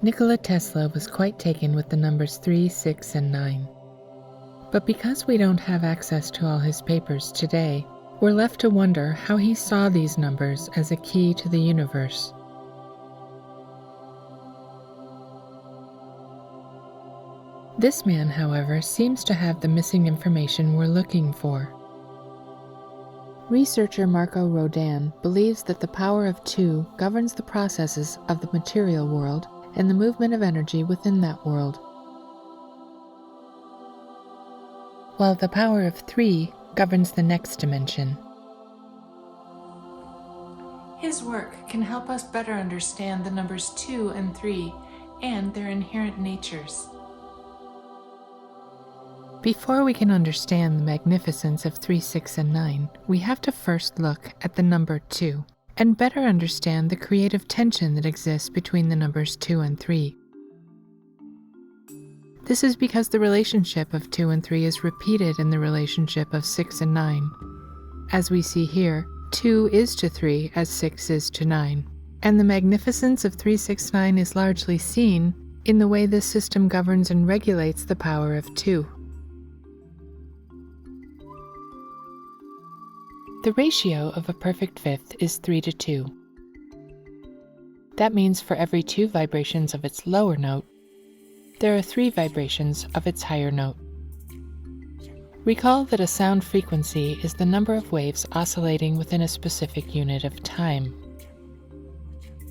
Nikola Tesla was quite taken with the numbers 3, 6, and 9. But because we don't have access to all his papers today, we're left to wonder how he saw these numbers as a key to the universe. This man, however, seems to have the missing information we're looking for. Researcher Marco Rodin believes that the power of 2 governs the processes of the material world and the movement of energy within that world, while the power of 3 governs the next dimension. His work can help us better understand the numbers 2 and 3 and their inherent natures. Before we can understand the magnificence of 3, 6, and 9, we have to first look at the number 2 and better understand the creative tension that exists between the numbers 2 and 3. This is because the relationship of 2 and 3 is repeated in the relationship of 6 and 9. As we see here, 2 is to 3 as 6 is to 9, and the magnificence of 3, 6, 9 is largely seen in the way this system governs and regulates the power of 2. The ratio of a perfect fifth is 3 to 2. That means for every 2 vibrations of its lower note, there are 3 vibrations of its higher note. Recall that a sound frequency is the number of waves oscillating within a specific unit of time.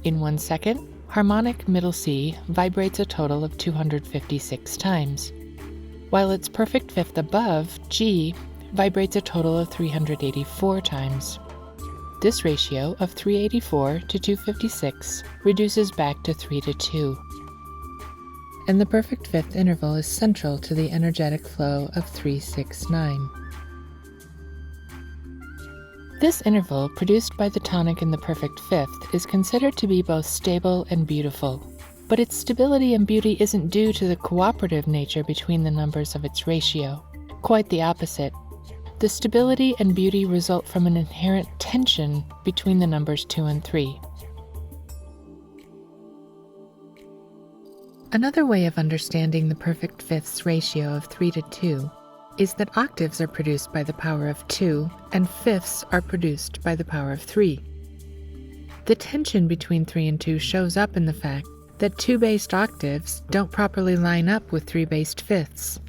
In 1 second, harmonic middle C vibrates a total of 256 times, while its perfect fifth above, G, vibrates a total of 384 times. This ratio of 384 to 256 reduces back to 3 to 2. And the perfect fifth interval is central to the energetic flow of 3, 6, 9. This interval, produced by the tonic in the perfect fifth, is considered to be both stable and beautiful. But its stability and beauty isn't due to the cooperative nature between the numbers of its ratio. Quite the opposite. The stability and beauty result from an inherent tension between the numbers 2 and 3. Another way of understanding the perfect fifth's ratio of 3 to 2 is that octaves are produced by the power of 2 and fifths are produced by the power of 3. The tension between 3 and 2 shows up in the fact that 2-based octaves don't properly line up with 3-based fifths.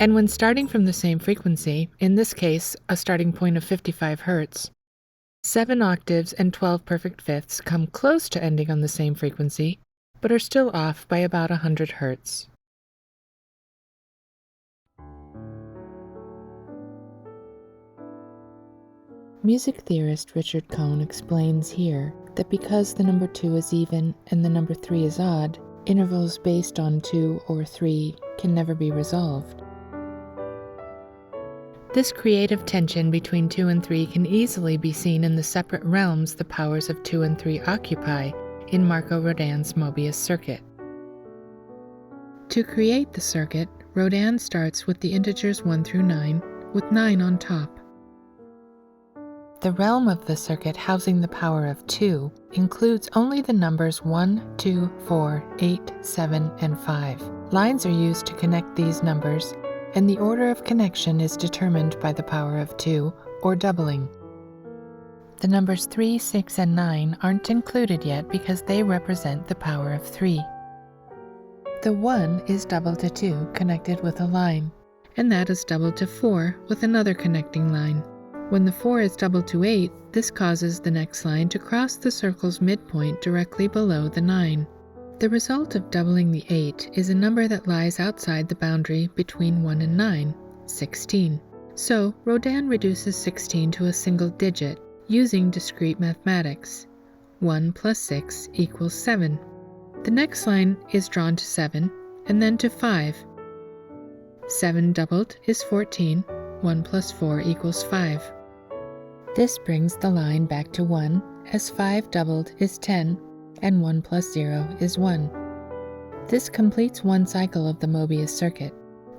And when starting from the same frequency, in this case a starting point of 55 Hz, 7 octaves and 12 perfect fifths come close to ending on the same frequency, but are still off by about 100 Hz. Music theorist Richard Cohn explains here that because the number 2 is even and the number 3 is odd, intervals based on 2 or 3 can never be resolved. This creative tension between 2 and 3 can easily be seen in the separate realms the powers of 2 and 3 occupy in Marco Rodin's Mobius Circuit. To create the circuit, Rodin starts with the integers 1 through 9, with 9 on top. The realm of the circuit housing the power of 2 includes only the numbers 1, 2, 4, 8, 7, and 5. Lines are used to connect these numbers, and the order of connection is determined by the power of 2, or doubling. The numbers 3, 6, and 9 aren't included yet because they represent the power of 3. The 1 is doubled to 2, connected with a line, and that is doubled to 4 with another connecting line. When the 4 is doubled to 8, this causes the next line to cross the circle's midpoint directly below the 9. The result of doubling the 8 is a number that lies outside the boundary between 1 and 9, 16. So, Rodin reduces 16 to a single digit using discrete mathematics. 1 plus 6 equals 7. The next line is drawn to 7, and then to 5. 7 doubled is 14, 1 plus 4 equals 5. This brings the line back to 1, as 5 doubled is 10, and 1 plus 0 is 1. This completes one cycle of the Mobius circuit.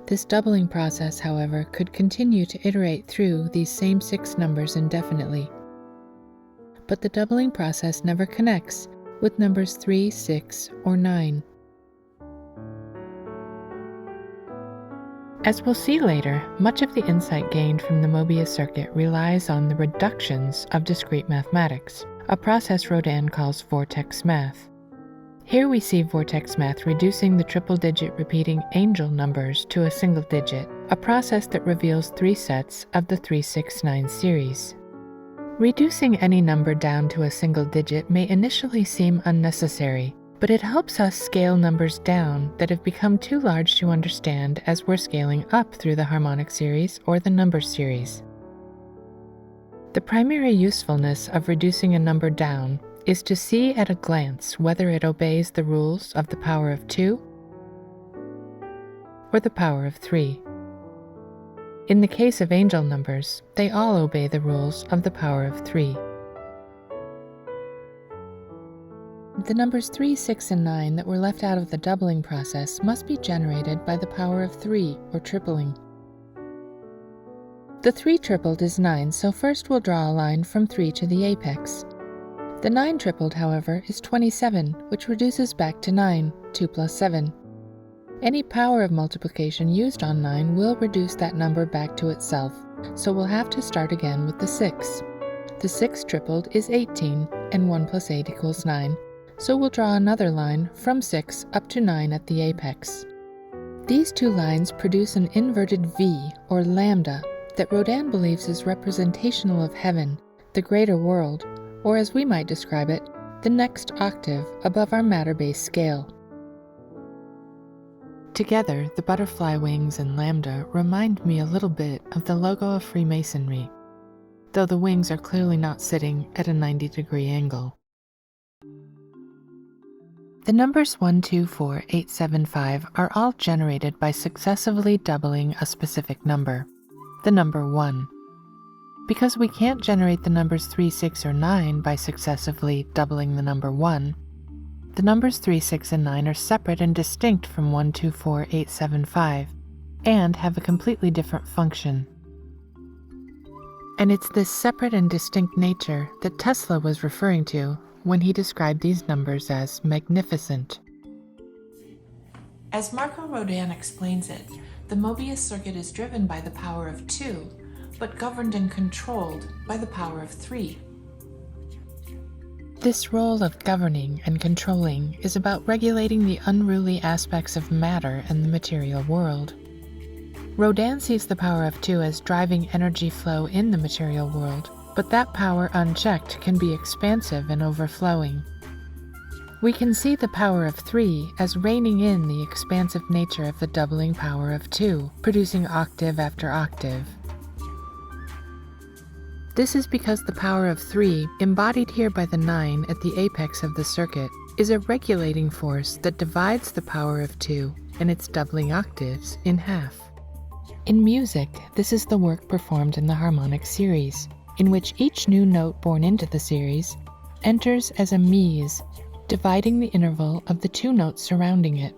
This doubling process, however, could continue to iterate through these same 6 numbers indefinitely. But the doubling process never connects with numbers 3, 6, or 9. As we'll see later, much of the insight gained from the Mobius circuit relies on the reductions of discrete mathematics, a process Rodin calls vortex math. Here we see vortex math reducing the triple-digit repeating angel numbers to a single digit, a process that reveals 3 sets of the 3, 6, 9 series. Reducing any number down to a single digit may initially seem unnecessary, but it helps us scale numbers down that have become too large to understand as we're scaling up through the harmonic series or the number series. The primary usefulness of reducing a number down is to see at a glance whether it obeys the rules of the power of 2 or the power of 3. In the case of angel numbers, they all obey the rules of the power of 3. The numbers 3, 6, and 9 that were left out of the doubling process must be generated by the power of 3, or tripling. The 3 tripled is 9, so first we'll draw a line from 3 to the apex. The 9 tripled, however, is 27, which reduces back to 9, 2 plus 7. Any power of multiplication used on 9 will reduce that number back to itself, so we'll have to start again with the 6. The 6 tripled is 18, and 1 plus 8 equals 9, so we'll draw another line from 6 up to 9 at the apex. These 2 lines produce an inverted V, or lambda, that Rodin believes is representational of heaven, the greater world, or as we might describe it, the next octave above our matter-based scale. Together, the butterfly wings and lambda remind me a little bit of the logo of Freemasonry, though the wings are clearly not sitting at a 90-degree angle. The numbers 1, 2, 4, 8, 7, 5 are all generated by successively doubling a specific number, the number 1. Because we can't generate the numbers 3, 6, or 9 by successively doubling the number 1, the numbers 3, 6, and 9 are separate and distinct from 1, 2, 4, 8, 7, 5, and have a completely different function. And it's this separate and distinct nature that Tesla was referring to when he described these numbers as magnificent. As Marco Rodin explains it, the Mobius circuit is driven by the power of 2, but governed and controlled by the power of 3. This role of governing and controlling is about regulating the unruly aspects of matter and the material world. Rodin sees the power of 2 as driving energy flow in the material world, but that power unchecked can be expansive and overflowing. We can see the power of 3 as reining in the expansive nature of the doubling power of 2, producing octave after octave. This is because the power of 3, embodied here by the 9 at the apex of the circuit, is a regulating force that divides the power of 2 and its doubling octaves in half. In music, this is the work performed in the harmonic series, in which each new note born into the series enters as a mies, dividing the interval of the 2 notes surrounding it.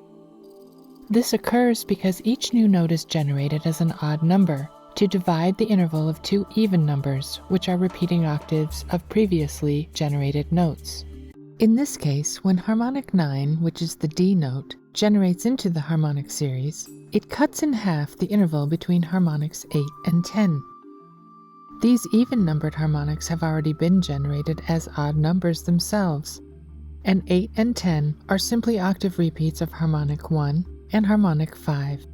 This occurs because each new note is generated as an odd number, to divide the interval of 2 even numbers, which are repeating octaves of previously generated notes. In this case, when harmonic 9, which is the D note, generates into the harmonic series, it cuts in half the interval between harmonics 8 and 10. These even-numbered harmonics have already been generated as odd numbers themselves, and 8 and 10 are simply octave repeats of harmonic 1 and harmonic 5.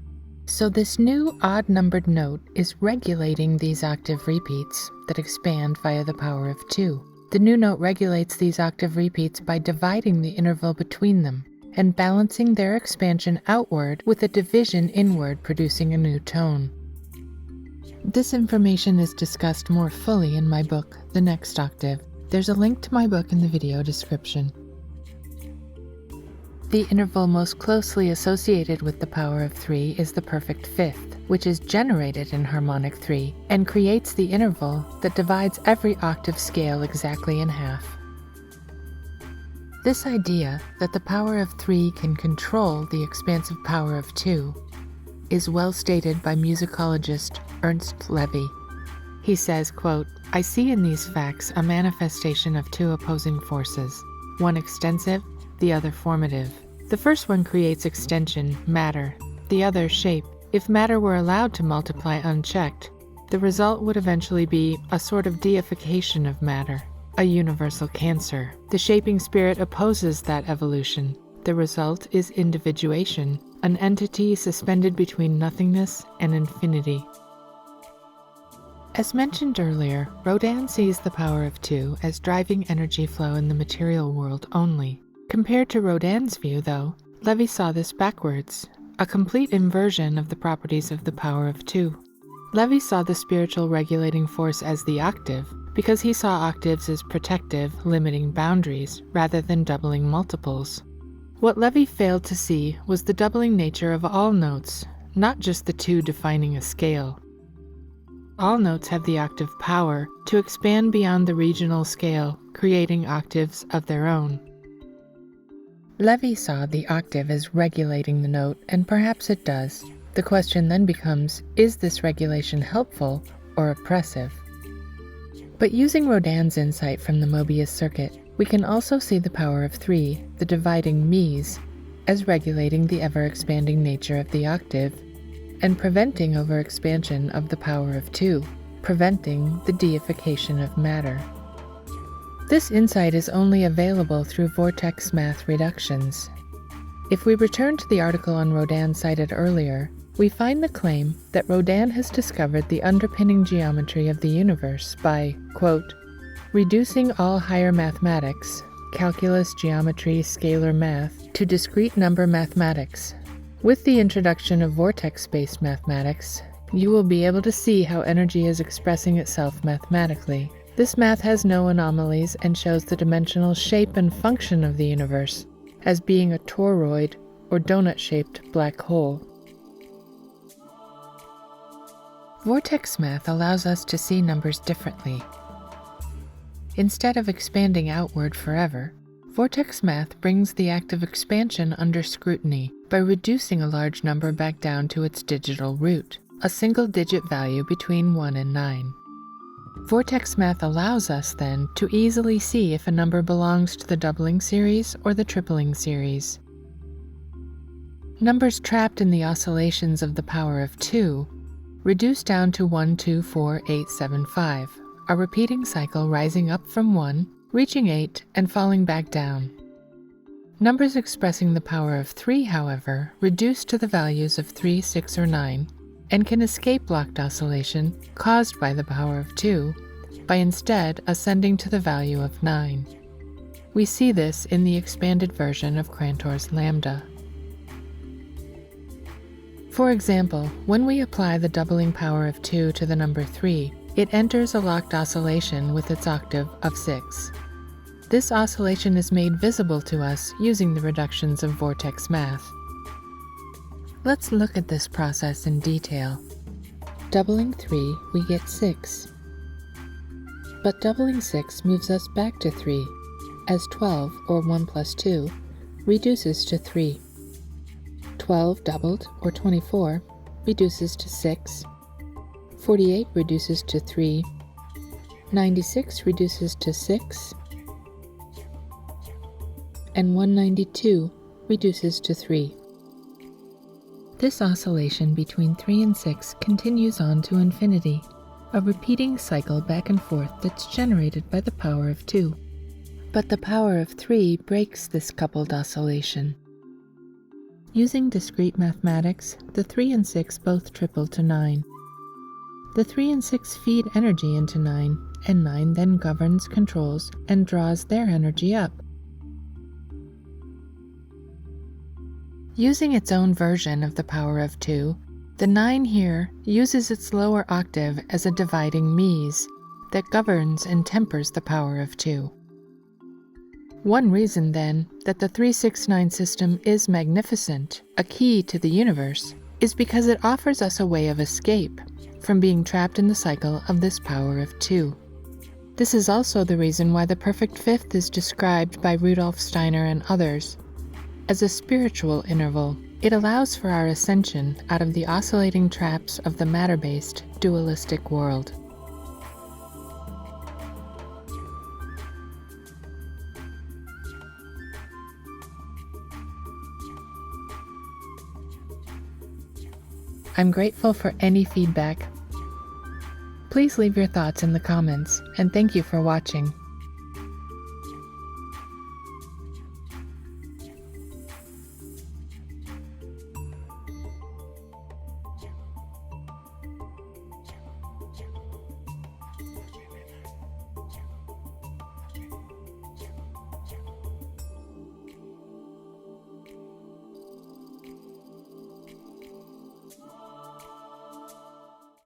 So this new odd-numbered note is regulating these octave repeats that expand via the power of 2. The new note regulates these octave repeats by dividing the interval between them and balancing their expansion outward with a division inward, producing a new tone. This information is discussed more fully in my book, The Next Octave. There's a link to my book in the video description. The interval most closely associated with the power of 3 is the perfect fifth, which is generated in harmonic 3 and creates the interval that divides every octave scale exactly in half. This idea that the power of 3 can control the expansive power of 2 is well stated by musicologist Ernst Levy. He says, quote, "I see in these facts a manifestation of two opposing forces, one extensive, the other formative. The first one creates extension, matter, the other shape. If matter were allowed to multiply unchecked, the result would eventually be a sort of deification of matter, a universal cancer. The shaping spirit opposes that evolution. The result is individuation, an entity suspended between nothingness and infinity." As mentioned earlier, Rodin sees the power of 2 as driving energy flow in the material world only. Compared to Rodin's view, though, Levy saw this backwards, a complete inversion of the properties of the power of 2. Levy saw the spiritual regulating force as the octave, because he saw octaves as protective, limiting boundaries, rather than doubling multiples. What Levy failed to see was the doubling nature of all notes, not just the 2 defining a scale. All notes have the octave power to expand beyond the regional scale, creating octaves of their own. Levy saw the octave as regulating the note, and perhaps it does. The question then becomes, is this regulation helpful or oppressive? But using Rodin's insight from the Mobius circuit, we can also see the power of 3, the dividing mies, as regulating the ever-expanding nature of the octave, and preventing overexpansion of the power of 2, preventing the deification of matter. This insight is only available through vortex math reductions. If we return to the article on Rodin cited earlier, we find the claim that Rodin has discovered the underpinning geometry of the universe by, quote, "reducing all higher mathematics, calculus, geometry, scalar math, to discrete number mathematics. With the introduction of vortex-based mathematics, you will be able to see how energy is expressing itself mathematically. This math has no anomalies and shows the dimensional shape and function of the universe as being a toroid or donut-shaped black hole." Vortex math allows us to see numbers differently. Instead of expanding outward forever, vortex math brings the act of expansion under scrutiny by reducing a large number back down to its digital root, a single-digit value between 1 and 9. Vortex math allows us, then, to easily see if a number belongs to the doubling series or the tripling series. Numbers trapped in the oscillations of the power of 2 reduce down to 1, 2, 4, 8, 7, 5, a repeating cycle rising up from 1, reaching 8, and falling back down. Numbers expressing the power of 3, however, reduce to the values of 3, 6, or 9, and can escape locked oscillation caused by the power of 2 by instead ascending to the value of 9. We see this in the expanded version of Cantor's lambda. For example, when we apply the doubling power of 2 to the number 3, it enters a locked oscillation with its octave of 6. This oscillation is made visible to us using the reductions of vortex math. Let's look at this process in detail. Doubling 3, we get 6. But doubling 6 moves us back to 3, as 12, or 1 plus 2, reduces to 3. 12 doubled, or 24, reduces to 6. 48 reduces to 3. 96 reduces to 6. And 192 reduces to 3. This oscillation between 3 and 6 continues on to infinity, a repeating cycle back and forth that's generated by the power of 2. But the power of 3 breaks this coupled oscillation. Using discrete mathematics, the 3 and 6 both triple to 9. The 3 and 6 feed energy into 9, and 9 then governs, controls, and draws their energy up. Using its own version of the power of 2, the 9 here uses its lower octave as a dividing mies that governs and tempers the power of 2. One reason, then, that the 369 system is magnificent, a key to the universe, is because it offers us a way of escape from being trapped in the cycle of this power of 2. This is also the reason why the perfect fifth is described by Rudolf Steiner and others as a spiritual interval. It allows for our ascension out of the oscillating traps of the matter-based, dualistic world. I'm grateful for any feedback. Please leave your thoughts in the comments, and thank you for watching.